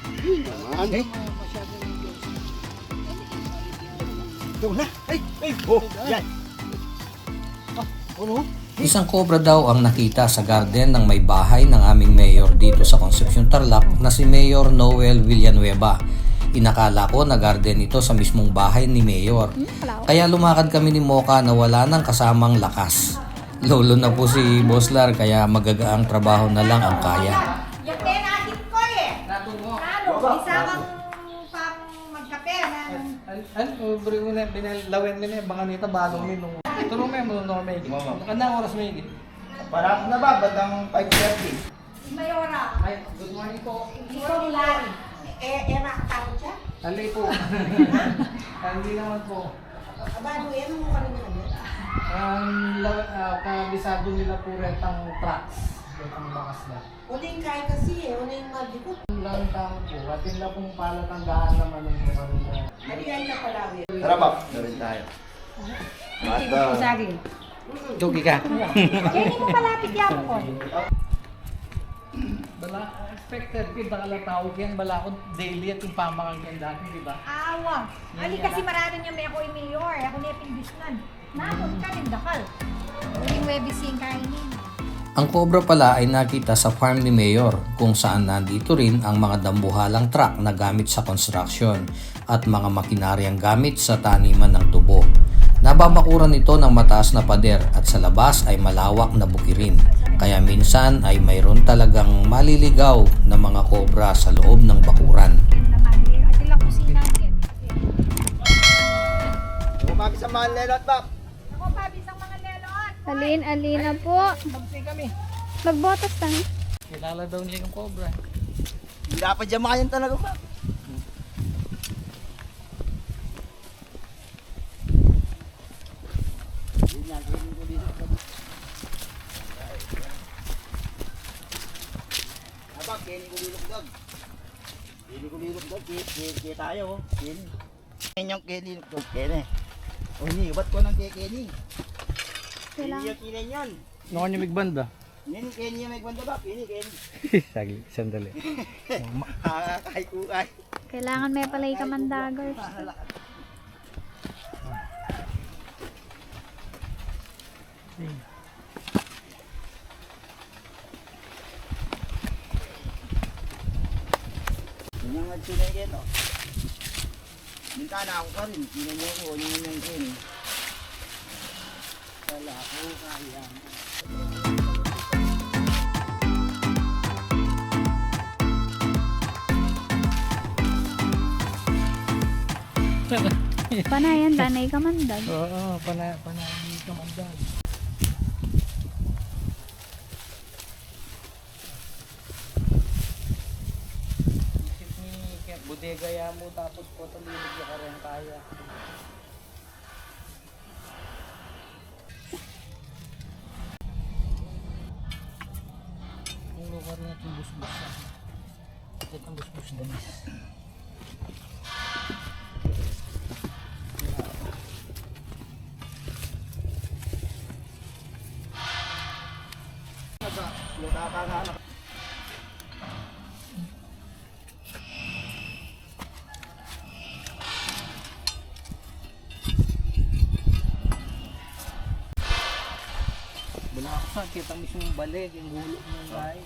dito. Naman. Ito na. Ay! Oh! Yan! Ano? Isang cobra daw ang nakita sa garden ng may bahay ng aming mayor dito sa Concepcion Tarlac na si Mayor Noel Villanueva. Inakala ko na garden ito sa mismong bahay ni Mayor. Kaya lumakad kami ni Mocha na wala nang kasamang lakas. Lolo na po si Boslar kaya magagaang trabaho na lang ang kaya. Yung penagit ko eh. Isa kang pang magkape na. Beri mo na, binalawen mo na, baka nito balong mo nung... Turong mo yung mga may higit. Nakandang oras may higit. Para na ba? Bandang 5:30. Mayora. Ay, good morning po. Ikaw Larry. Nakatawag siya? Alay po. Hindi naman po. Abano yan, ano mo kanina naman? Kabisado nila po rentang trucks. Rentang bakas na. Uling kaya kasi eh, uling malikot. Lang tao po. Atin na pong palatandaan naman ng mga rin. Halihan ka pala eh. Tara ba? Darin tayo. Saging. Tugi ka. Kaya hindi mo malapit yan ko. Expected kita ka lang tawag yan. Bala ko daily at yung pamakang yan dati, di ba? Awa. Ali kasi marami niya may ako yung mayor. Ako na yung pindisnan. Nakon ka rin dakal. Uling webising kainin. Ang cobra pala ay nakita sa farm ni Mayor kung saan nandito rin ang mga dambuhalang truck na gamit sa construction at mga makinaryang gamit sa taniman ng tubo. Nababakuran ito ng mataas na pader at sa labas ay malawak na bukirin. Kaya minsan ay mayroon talagang maliligaw na mga cobra sa loob ng bakuran. Atin lang kusina yan. Kumami sa mga lelot, Bap. Ako pabis ang mga lelot. Alin na po. Magsing kami. Magbotas lang. Kilala daw niya yung cobra. Hindi dapat dyan makayan talaga, Bap. Abang, kini ko lilugdag. Kini ko lilugdag. Kini tayo. Kini. Kini yung kini lilugdag. Kini. O hindi, ba't ko ng kini? Kini yung kini yan. Noon niya migbanda. Kini yung may gwanda ba? Kini. Sagli, sandali. Kahit kukay. Kailangan may palay ka mandagers. Yun yung nagsinay yan, o. Minta na ako ka rin. Sinay niyo ko. Yun yung sinay. Wala ko kaya. Panayan, danay ka mandag. Oo, panay kamandag. Isip ni bodega ya mo tapos po tulinig ka rin kaya. Ang lugar natin busbus. Ito ang busbus damis. Nakakahanap. Wala ka, kita mismo yung balig, yung gulo ng lain.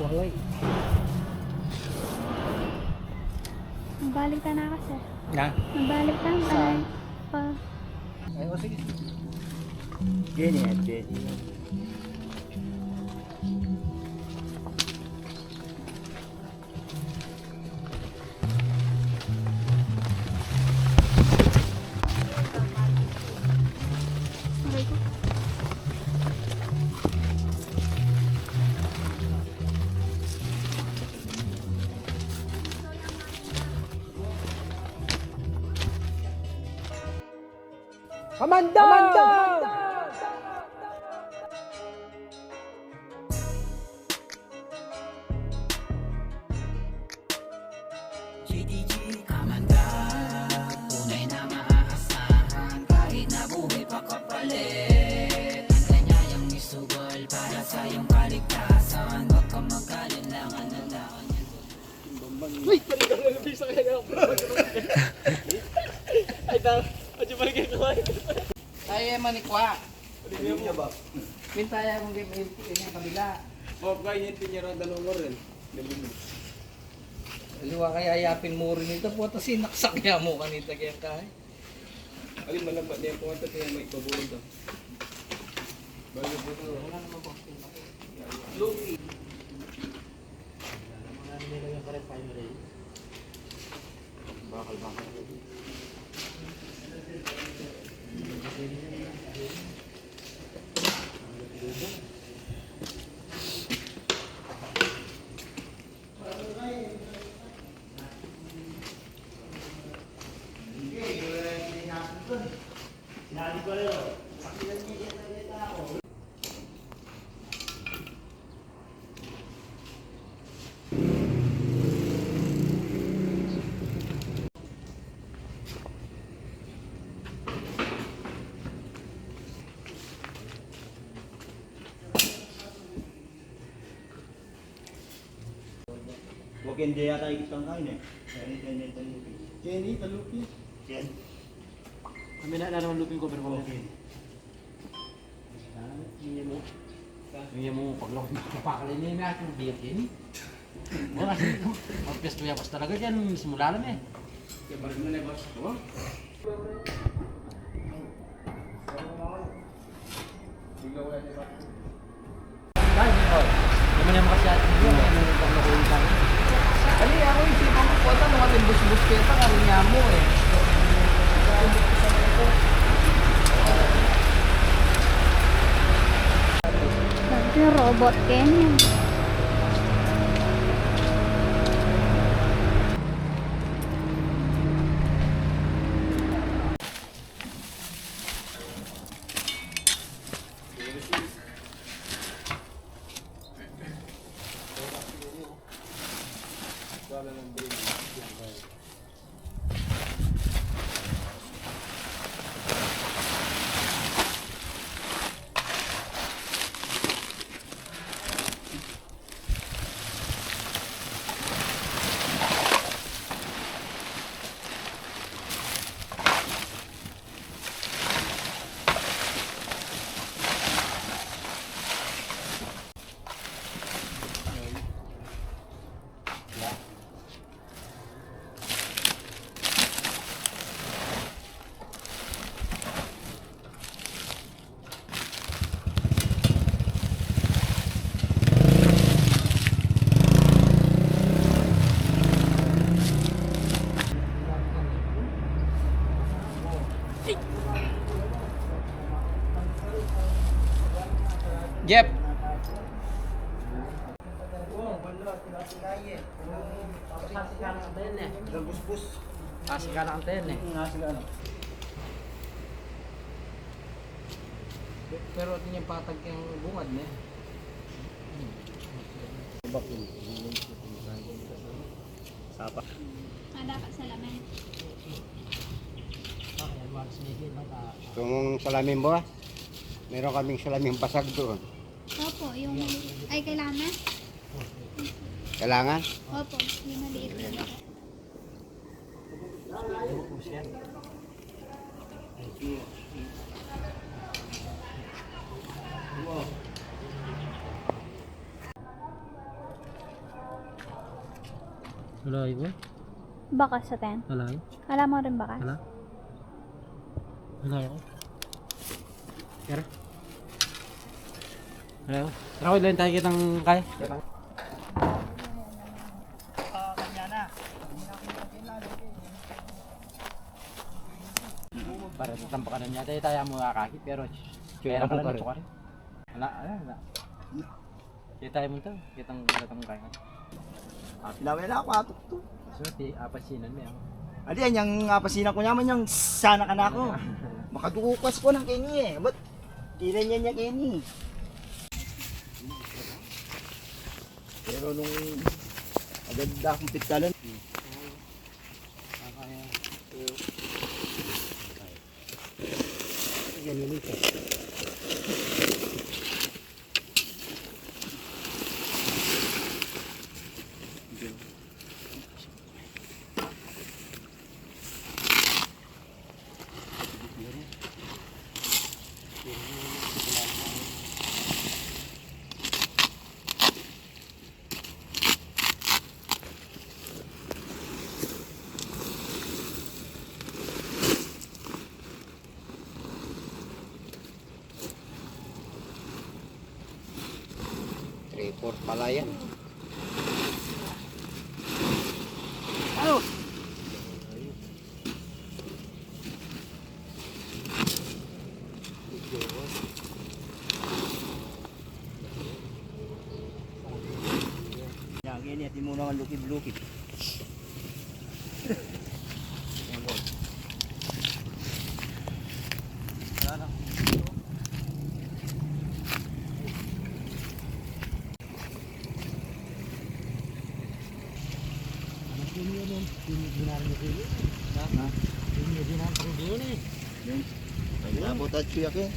Walay. Nagbalik ka na kasi. Na? Nagbalik ka na. Saan? Pa. Ay, o sige. Kenny yan, Kenny. Aray ko. Ay, manikwa. Niya ba? Mintaya kung yung kabila. Aliwa kaya yapin mo rin ito po. Tapos sinaksak mo kanita kaya kaya. Alin malabat niya po ito kaya may pabulong to. Bago po ito. Wala naman po. Luki. Bakal. Huwag hindi yata ikitang kain eh. Kenny, talupi. Ken. Kami na naman lupin ko pero Okay. Hindi mo paglok papakalinin natin biyak ini. Wala sih. Magpes tuya pas talaga diyan simula lang eh. Kaya baru na boss. Oh. Naman yung makasyat niyo, ano pang nakuha tayo. Ali, ako isipan mo po ito. Mga timbus-bus kayo pa. Karunya mo eh. Sabi yung robot Ken yan. Jep. Gagusbus. Kasih ka ng ten eh. Pero ito yung patag yung bungad na eh. Sapa. Dapat sa laman. Kung salamin mo, meron kaming salaming basag doon. Opo, yung ay kailangan? Kailangan? Opo, yung maliit na. Wala ko. Bakas sa ten. Wala. Kala mo rin bakas? Wala. Wala ko. Tara. Wala ko. Tara ko, ilan tayo kitang kaya. Kanya na. Para sa tampakan niya tayo mo kakakit pero pera ko rin. Wala. Kita mo to. Kitang kaya. Pilawin na ako atok to. So, apasinan mo yan. Adi yan, yung apasinan ko naman yung sana ka na ako. Makadukukas ko ng Kenny eh. Ba't kinan niya niya Kenny? Pero nung agad akong pitkalan. Report pala yan. Yan, Kenny, at mo naman lukid-lukid. Wala po tayo kuya Ken.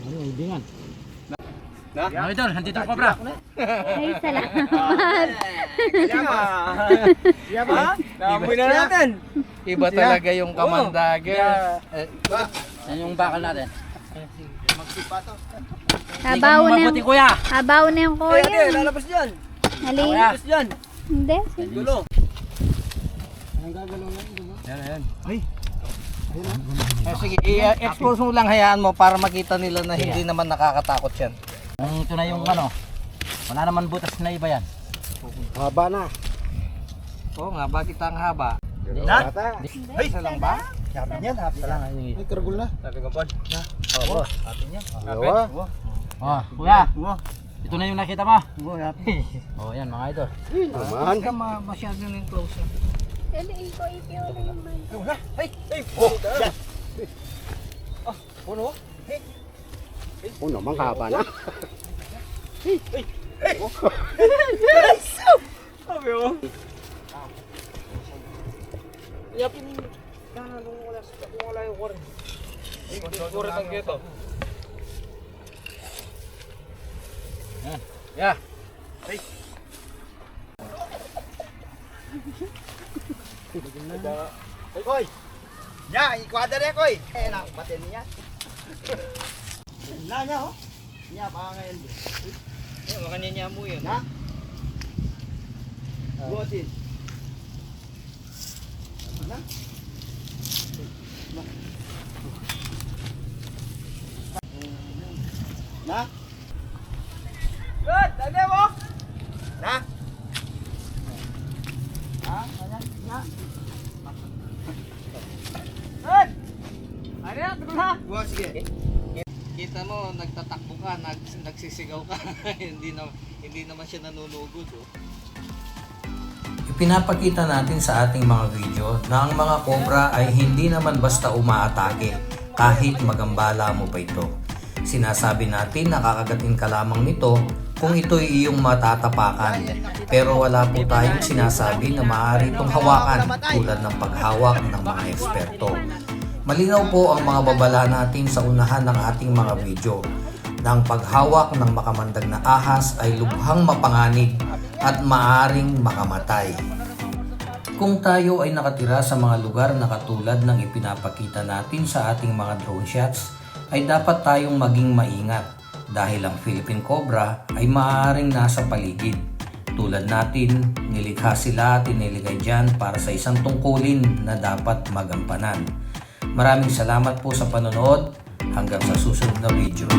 Ano, hindingan. Na? Mga idol, nandito ko bra. Ay, salamat. Siya ba? Naamoy na natin. Iba talaga yung kamandaga. Yan yung bakal natin. Magsipato. Habaw na Mabuti yung, kuya. habaw na yung kuya. Lalabas dyan. Hali. Lalabas dyan. Hindi. Gulo. Yan. Sige, i-expose mo lang, hayaan mo para makita nila na hindi naman nakakatakot yan. Ito na yung ano. Wala naman butas na iba yan. Haba na. Oo nga, bakit ang haba? Na? Ay, isa lang ba? Sabi niyan, happy lang. Ay, kargul na. Sabi ko, Bod. Oo, happy niyan. Dalawa. Oh, kuya. Oo, Ito na yung nakita mo. oo, happy. Oh, yan mga idol. Naman. Hindi ka masyado yung close. Pwede ikaw naman. Yan. Oo naman, haba na. Sabi mo. Yapin kanan kung wala yung kurin. Kurin ang geto. Yeah. Koy. Ya, ikwadar ya koy. Enak batin niya. Na niya oh. Niya pa ngayon. Eh, makanya niya mo yun. Na. Buatin. Na. Na. Good, dali mo. Na. Ah, na. Na. Good. Ano yan? Tuloy ha? Buwa, sige. Kita mo, nagtatakbo ka, nagsisigaw ka. hindi naman siya nanunugod. Oh. Ipinapakita natin sa ating mga video na ang mga cobra ay hindi naman basta umaatake kahit magambala mo pa ito. Sinasabi natin na kakagatin ka lamang nito kung ito'y iyong matatapakan. Pero wala po tayong sinasabi na maaari itong hawakan tulad ng paghawak ng mga eksperto. Malinaw po ang mga babala natin sa unahan ng ating mga video na ang paghawak ng makamandag na ahas ay lubhang mapanganib at maaaring makamatay. Kung tayo ay nakatira sa mga lugar na katulad ng ipinapakita natin sa ating mga drone shots, ay dapat tayong maging maingat dahil ang Philippine Cobra ay maaaring nasa paligid. Tulad natin, nilikha sila at iniligay dyan para sa isang tungkulin na dapat magampanan. Maraming salamat po sa panonood. Hanggang sa susunod na video.